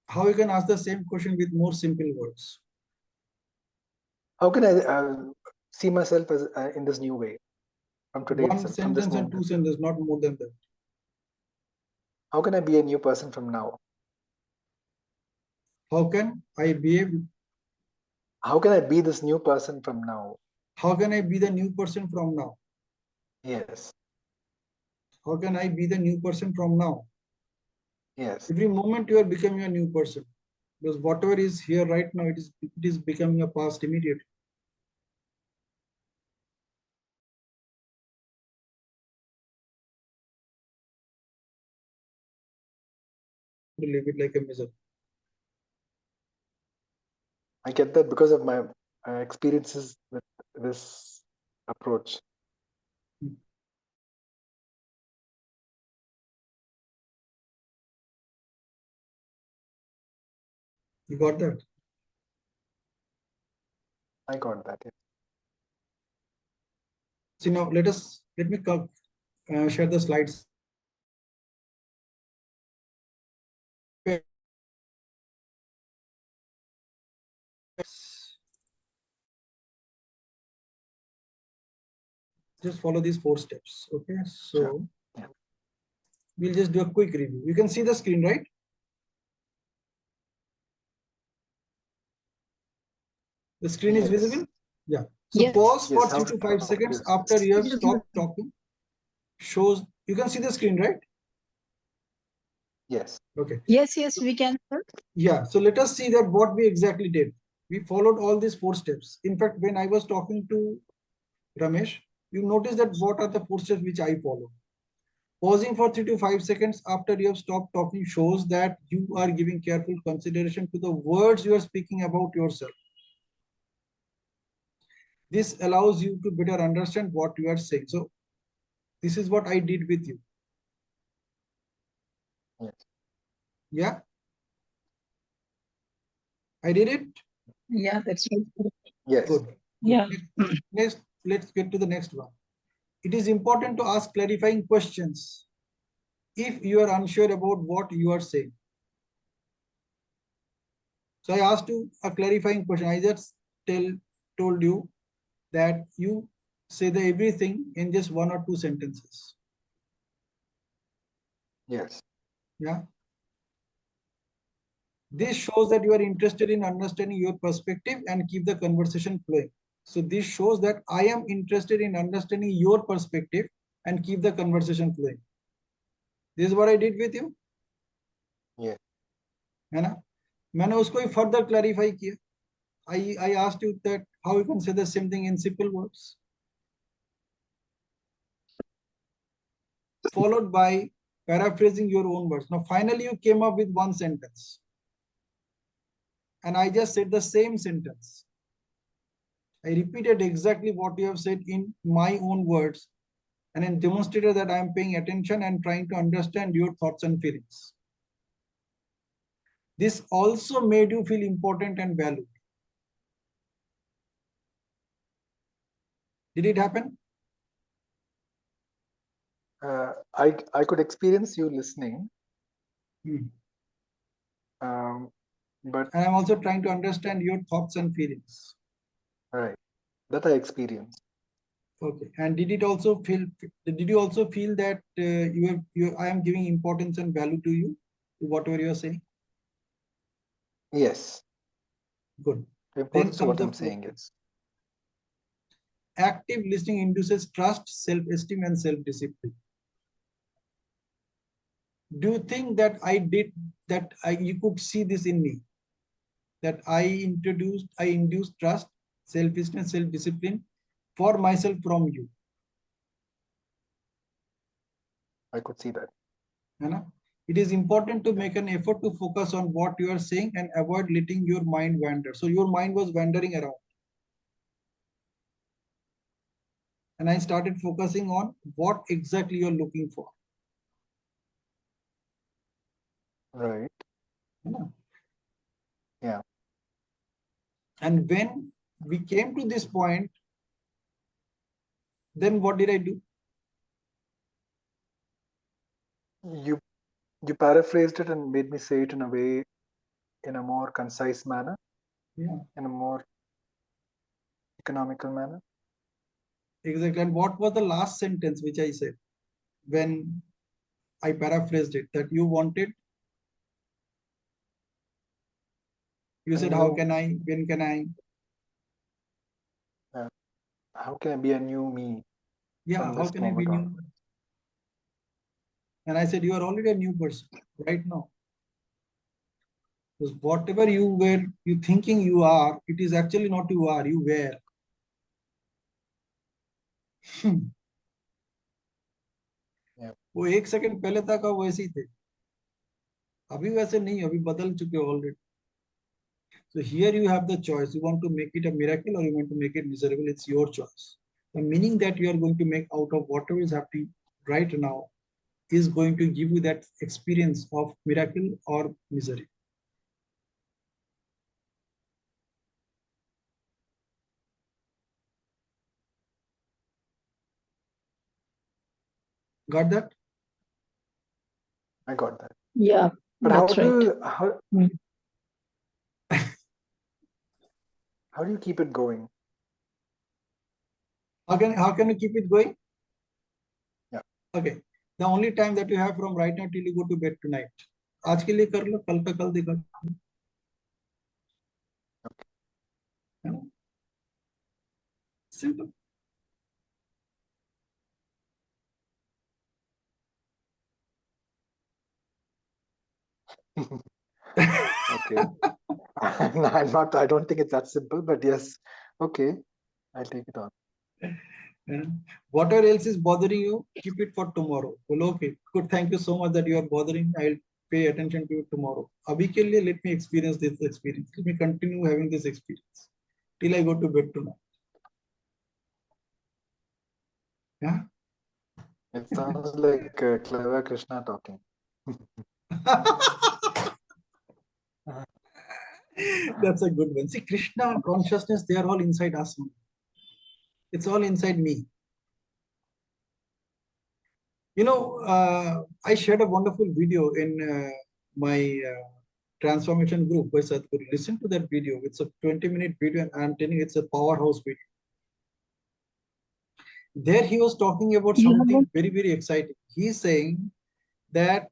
How you can ask the same question with more simple words? How can I see myself as in this new way from today One itself, from this sentence and moment 2 itself? sentences, not more than that. How can I be a new person from now? How can I behave? How can I be this new person from now? How can I be the new person from now? Yes. How can I be the new person from now? Yes. Every moment you are becoming a new person, because whatever is here right now, it is becoming a past immediately. To live it like a miserable. I get that because of my experiences with this approach. You got that? I got that. Yeah. See, now let me share the slides. Just follow these 4 steps. Okay, so Sure. Yeah. we'll just do a quick review. You can see the screen, right? The screen is Yes. visible. Yeah. So Yes. pause for Yes. 3 to 5 seconds after you have stopped talking. Shows you can see the screen, right? Yes. Okay. Yes, we can. Yeah. So let us see that what we exactly did. We followed all these 4 steps. In fact, when I was talking to Ramesh, you notice that what are the 4 steps which I follow. Pausing for 3 to 5 seconds after you have stopped talking shows that you are giving careful consideration to the words you are speaking about yourself. This allows you to better understand what you are saying. So this is what I did with you. Yes. Yeah. I did it. Yeah, that's right. Yes. Good. Yeah. Next, let's get to the next one. It is important to ask clarifying questions if you are unsure about what you are saying. So I asked you a clarifying question. I just told you that you say the everything in just 1 or 2 sentences. Yes. Yeah. This shows that you are interested in understanding your perspective and keep the conversation flowing. So this shows that I am interested in understanding your perspective and keep the conversation flowing. This is what I did with you. Yes. है ना? मैंने उसको further clarify किया. I asked you that how you can say the same thing in simple words? Followed by paraphrasing your own words. Now, finally, you came up with one sentence. And I just said the same sentence. I repeated exactly what you have said in my own words and then demonstrated that I am paying attention and trying to understand your thoughts and feelings. This also made you feel important and valued. Did it happen? I could experience you listening, but and I'm also trying to understand your thoughts and feelings. Right, that I experienced. Okay, and did it also feel? Did you also feel that I am giving importance and value to you, to whatever you are saying? Yes. Good. Importance to what I'm saying is. Active listening induces trust, self-esteem, and self-discipline. Do you think that you could see this in me? That I induced trust, self-esteem, and self-discipline for myself from you. I could see that. It is important to make an effort to focus on what you are saying and avoid letting your mind wander. So your mind was wandering around. And I started focusing on what exactly you're looking for. Right. Yeah. And when we came to this point, then what did I do? You paraphrased it and made me say it in a more concise manner. Yeah. In a more economical manner. Exactly. And what was the last sentence which I said when I paraphrased it? That you wanted. You said, how can I? When can I? How can I be a new me? Yeah, how can I be new? And I said, you are already a new person right now. Because whatever you thinking you are, it is actually not you are, you were. वो एक second पहले तक वैसे ही थे, अभी वैसे नहीं, अभी बदल चुके already. So here you have the choice. You want to make it a miracle or you want to make it miserable. It's your choice. The meaning that you are going to make out of whatever is happening right now is going to give you that experience of miracle or misery. Got that? I got that. Yeah, but that's how do you keep it going? How can you keep it going? Yeah. Okay. The only time that you have from right now till you go to bed tonight. आज के लिए कर लो, कल का कल देखा. Simple. Okay. I don't think it's that simple, but yes. Okay. I'll take it on. Whatever else is bothering you, keep it for tomorrow. Well, okay, good. Thank you so much that you are bothering. I'll pay attention to it tomorrow. Abhi ke liye, let me experience this experience. Let me continue having this experience till I go to bed tonight. Yeah. It sounds like clever Krishna talking. That's a good one. See, Krishna consciousness, they are all inside us. It's all inside me. You know, I shared a wonderful video in my transformation group by Sadhguru. Listen to that video. It's a 20-minute video, and I'm telling you, it's a powerhouse video. There he was talking about something very, very exciting. He's saying that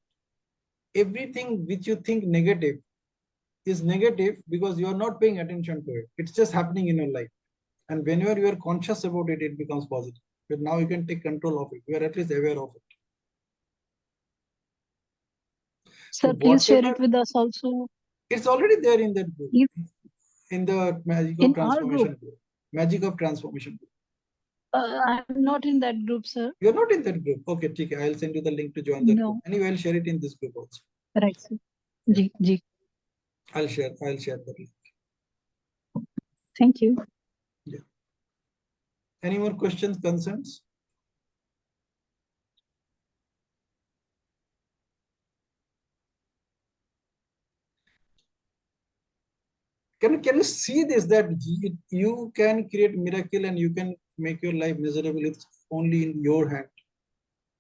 everything which you think negative is negative because you are not paying attention to it. It's just happening in your life. And whenever you are conscious about it, it becomes positive. But now you can take control of it. You are at least aware of it. Sir, please share it with us also. It's already there in that group. In the Magical Transformation group. Magic of Transformation. I'm not in that group, sir. You're not in that group. Okay, ठीक है. I'll send you the link to join that No. group. Anyway, I'll share it in this group also. Right, sir. Ji, ji. I'll share the link. Thank you. Yeah. Any more questions, concerns? Can you see this, that you can create miracle and you can make your life miserable? It's only in your hand.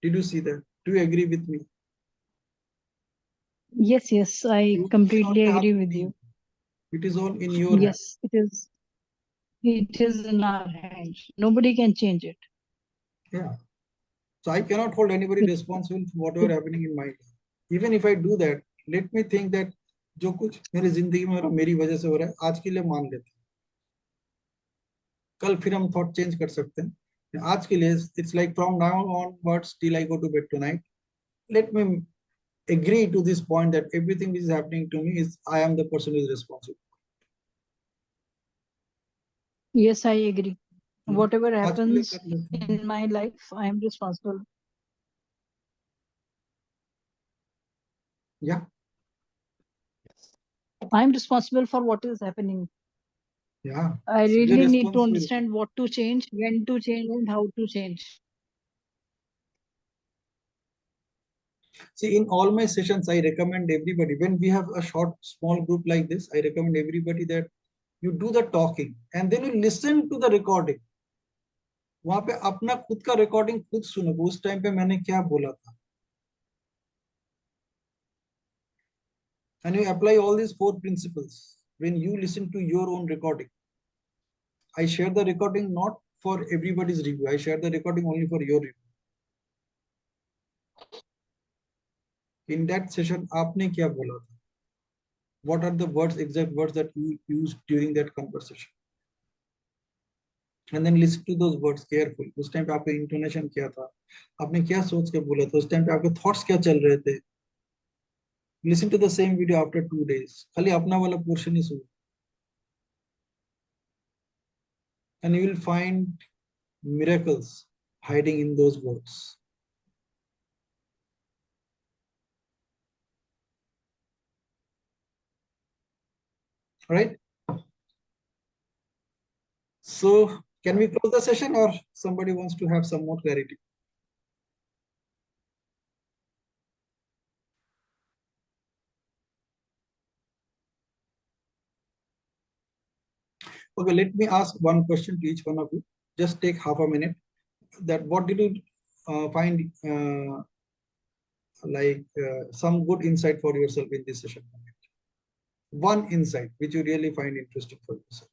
Did you see that? Do you agree with me? Yes, yes, I completely agree with you. It is all in your hand. Yes, it is. It is in our hands. Nobody can change it. Yeah. So I cannot hold anybody responsible for whatever happening in my life. Even if I do that, let me think that जो कुछ मेरी जिंदगी में हो रहा है मेरी वजह से हो रहा है, आज के लिए मान लेते हैं. कल फिर हम थॉट चेंज कर सकते हैं. आज के लिए it's like from now onwards till I go to bed tonight, let me agree to this point that everything which is happening to me is I am the person who is responsible. Yes, I agree. Whatever happens in my life, I am responsible. Yeah. I am responsible for what is happening. Yeah. I really need to understand what to change, when to change, and how to change. See, in all my sessions, I recommend everybody, when we have a small group like this, I recommend everybody that you do the talking and then you listen to the recording. वहां पे अपना खुद का recording खुद सुनो, उस time पे मैंने क्या बोला था. And you apply all these 4 principles when you listen to your own recording. I share the recording not for everybody's review. I share the recording only for your review. In that session, आपने क्या बोला था? What are the exact words that you used during that conversation? And then listen to those words carefully. उस time पे आपका intonation क्या था? आपने क्या सोच के बोला था? उस टाइम पे आपके थॉट्स क्या चल रहे थे? Listen to the same video after 2 days. खाली अपना वाला पोर्शन ही सुनो. And you will find miracles hiding in those words. Right? So can we close the session or somebody wants to have some more clarity? Okay, let me ask one question to each one of you. Just take half a minute. That what did you find some good insight for yourself in this session? One insight which you really find interesting for yourself.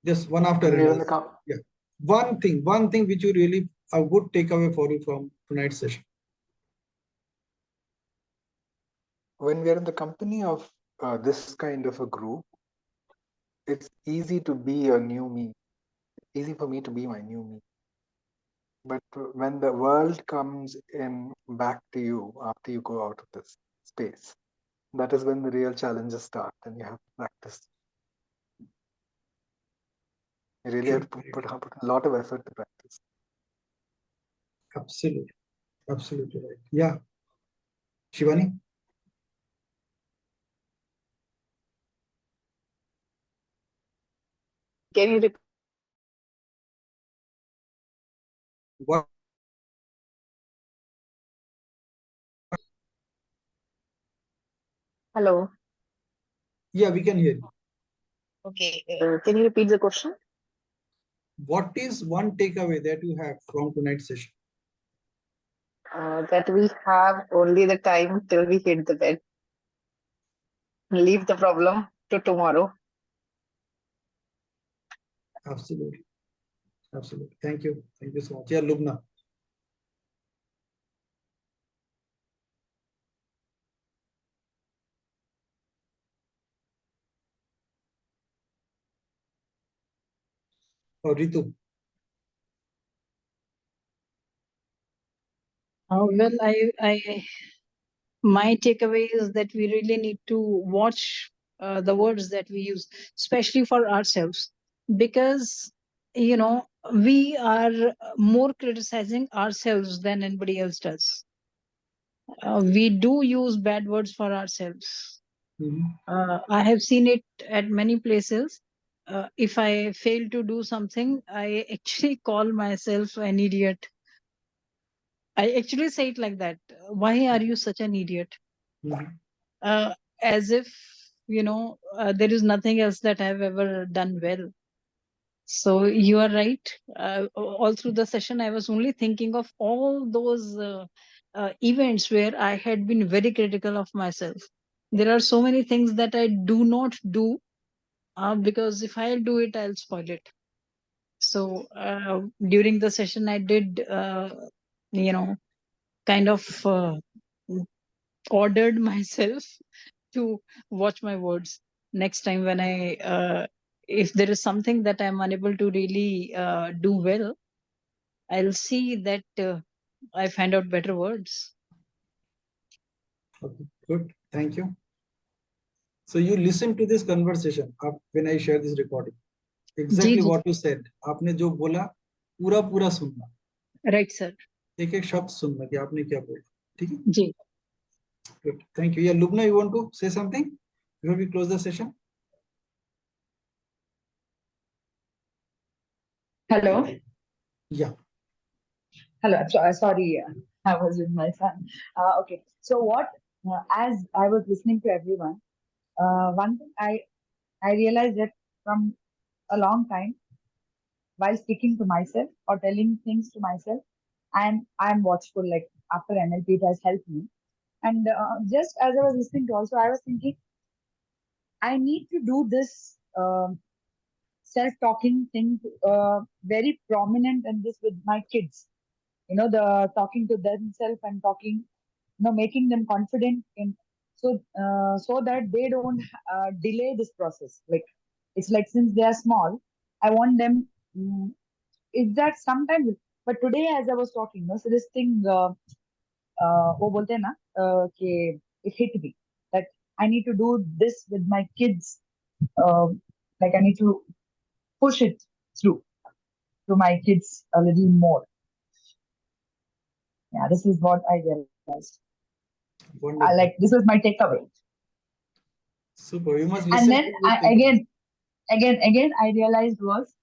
Just one after another. Yeah. One thing which you really a good takeaway for you from tonight's session. When we are in the company of this kind of a group, it's easy to be a new me. Easy for me to be my new me. But when the world comes in back to you after you go out of this space, that is when the real challenges start, and you have to practice. You really have to put a lot of effort to practice. Absolutely. Absolutely right. Yeah. Shivani? Can you repeat? What? Hello. Yeah, we can hear you. Okay. Can you repeat the question? What is one takeaway that you have from tonight's session? That we have only the time till we hit the bed. Leave the problem to tomorrow. Absolutely. Absolutely. Thank you. Thank you so much. Yeah, Lubna. Or Ritu. Well, my takeaway is that we really need to watch the words that we use, especially for ourselves, because you know we are more criticizing ourselves than anybody else does. We do use bad words for ourselves. I have seen it at many places. If I fail to do something, I actually call myself an idiot. I actually say it like that. Why are you such an idiot? As if, there is nothing else that I've ever done well. So you are right. All through the session, I was only thinking of all those events where I had been very critical of myself. There are so many things that I do not do because if I'll do it, I'll spoil it. So during the session, I did, kind of ordered myself to watch my words next time when if there is something that I'm unable to really do well, I'll see that I find out better words. Okay, good. Thank you. So you listen to this conversation when I share this recording. Exactly what you said. आपने जो बोला पूरा पूरा सुनना. Right, sir. एक एक शब्द सुनना कि आपने क्या बोला. ठीक है? जी. Good. Thank you. Yeah, Lubna, you want to say something before we close the session? Hello. Yeah. Hello. Sorry, I was with my son. Okay. So as I was listening to everyone, one thing I realized that from a long time, while speaking to myself or telling things to myself, I'm watchful. Like after NLP, it has helped me. And just as I was listening to, also I was thinking, I need to do this self-talking thing very prominent in this with my kids. The talking to themselves and talking, making them confident in so that they don't delay this process. Like it's like since they are small, I want them. Is that sometimes? But today, as I was talking, so this thing, वो बोलते हैं ना कि it hit me that I need to do this with my kids. Like I need to push it through to my kids a little more. Yeah, this is what I realized. Like this is my takeaway. Super. You must listen. And then again, I realized was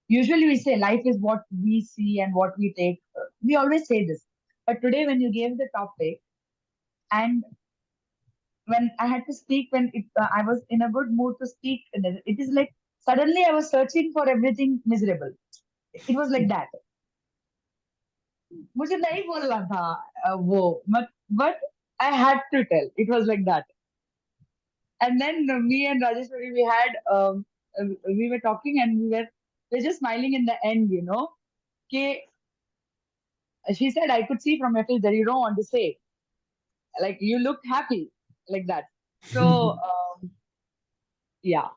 usually we say life is what we see and what we take. We always say this, but today when you gave the topic, and when I had to speak, I was in a good mood to speak, it is like suddenly I was searching for everything miserable. It was like that. मुझे नहीं बोलना था वो but I had to tell. It was like that. And then me and Rajeshwari, we were talking and we were just smiling in the end, She said, I could see from your face that you don't want to say. Like you look happy, like that. So yeah,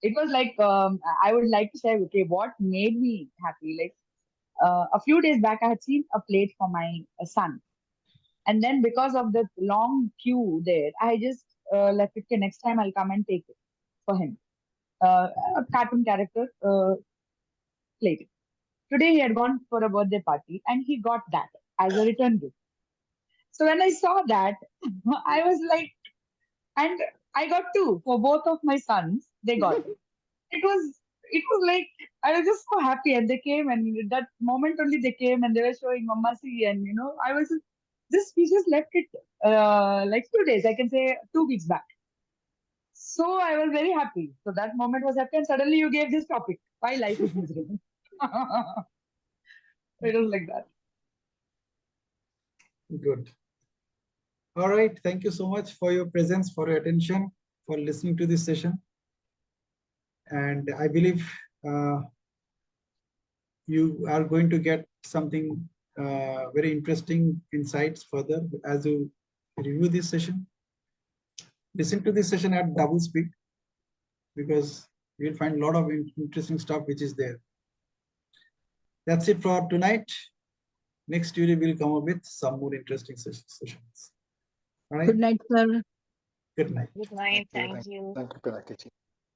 it was like I would like to say, okay, what made me happy? Like a few days back, I had seen a plate for my son, and then because of the long queue there, I just left it. Okay, next time I'll come and take it for him. A cartoon character plate. Today he had gone for a birthday party and he got that as a return gift. So when I saw that, I was like, and I got two for both of my sons. They got it. It was like I was just so happy, and they came, and that moment only they came, and they were showing Mama see, and I was we just left it like 2 days. I can say 2 weeks back. So I was very happy. So that moment was happy, and suddenly you gave this topic: why life is miserable. It was like that. Good. All right. Thank you so much for your presence, for your attention, for listening to this session. And I believe you are going to get something very interesting insights further as you review this session. Listen to this session at double speed because you'll find a lot of interesting stuff which is there. That's it for tonight. Next Tuesday, we'll come up with some more interesting sessions. All right. Good night, sir. Good night. Good night. Thank you. Thank you. Thank you, Pinaki ji.